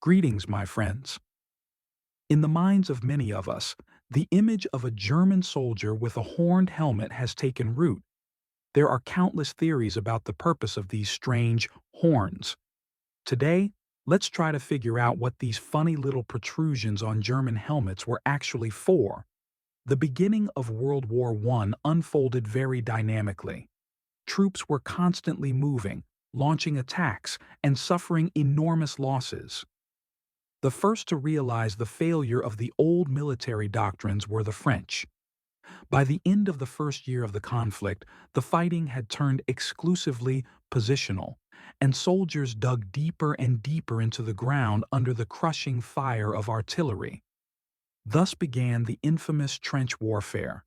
Greetings, my friends. In the minds of many of us, the image of a German soldier with a horned helmet has taken root. There are countless theories about the purpose of these strange horns. Today, let's try to figure out what these funny little protrusions on German helmets were actually for. The beginning of World War I unfolded very dynamically. Troops were constantly moving, launching attacks, and suffering enormous losses. The first to realize the failure of the old military doctrines were the French. By the end of the first year of the conflict, the fighting had turned exclusively positional, and soldiers dug deeper and deeper into the ground under the crushing fire of artillery. Thus began the infamous trench warfare.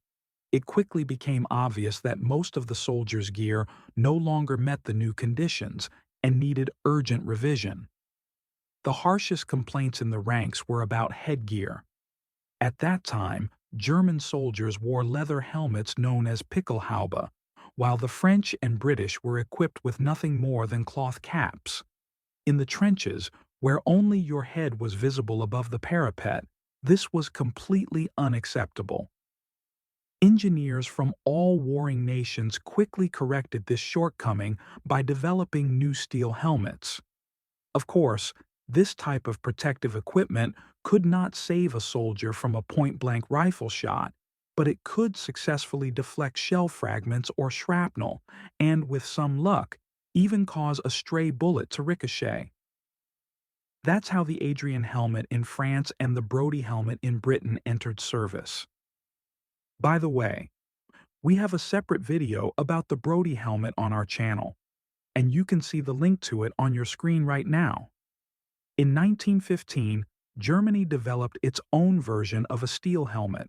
It quickly became obvious that most of the soldiers' gear no longer met the new conditions and needed urgent revision. The harshest complaints in the ranks were about headgear. At that time, German soldiers wore leather helmets known as Pickelhaube, while the French and British were equipped with nothing more than cloth caps. In the trenches, where only your head was visible above the parapet, this was completely unacceptable. Engineers from all warring nations quickly corrected this shortcoming by developing new steel helmets. Of course, this type of protective equipment could not save a soldier from a point-blank rifle shot, but it could successfully deflect shell fragments or shrapnel, and with some luck, even cause a stray bullet to ricochet. That's how the Adrian helmet in France and the Brodie helmet in Britain entered service. By the way, we have a separate video about the Brodie helmet on our channel, and you can see the link to it on your screen right now. In 1915, Germany developed its own version of a steel helmet.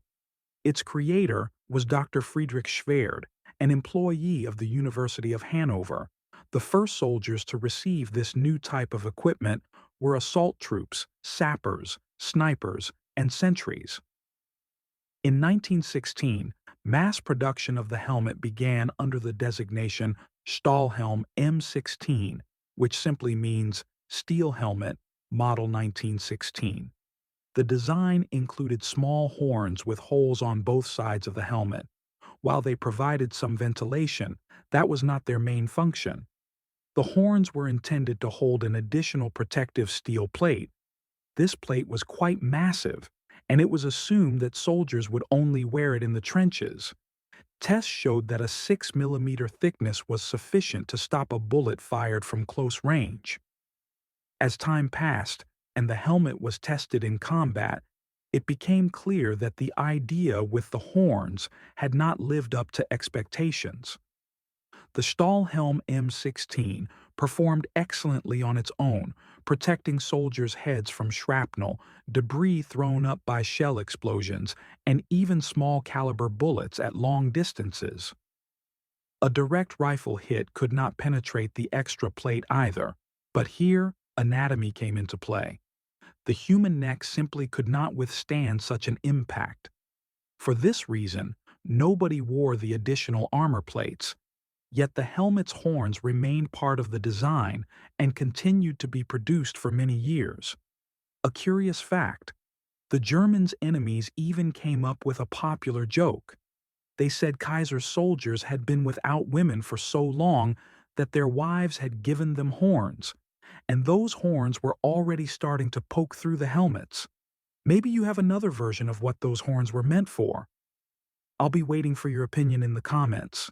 Its creator was Dr. Friedrich Schwerdt, an employee of the University of Hanover. The first soldiers to receive this new type of equipment were assault troops, sappers, snipers, and sentries. In 1916, mass production of the helmet began under the designation Stahlhelm M16, which simply means steel helmet, Model 1916. The design included small horns with holes on both sides of the helmet. While they provided some ventilation, that was not their main function. The horns were intended to hold an additional protective steel plate. This plate was quite massive, and it was assumed that soldiers would only wear it in the trenches. Tests showed that a 6 mm thickness was sufficient to stop a bullet fired from close range. As time passed and the helmet was tested in combat, it became clear that the idea with the horns had not lived up to expectations. The Stahlhelm M16 performed excellently on its own, protecting soldiers' heads from shrapnel, debris thrown up by shell explosions, and even small-caliber bullets at long distances. A direct rifle hit could not penetrate the extra plate either, but here, anatomy came into play. The human neck simply could not withstand such an impact. For this reason, nobody wore the additional armor plates, yet the helmet's horns remained part of the design and continued to be produced for many years. A curious fact, the Germans' enemies even came up with a popular joke. They said Kaiser's soldiers had been without women for so long that their wives had given them horns, and those horns were already starting to poke through the helmets. Maybe you have another version of what those horns were meant for. I'll be waiting for your opinion in the comments.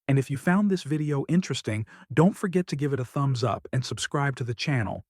And if you found this video interesting, don't forget to give it a thumbs up and subscribe to the channel.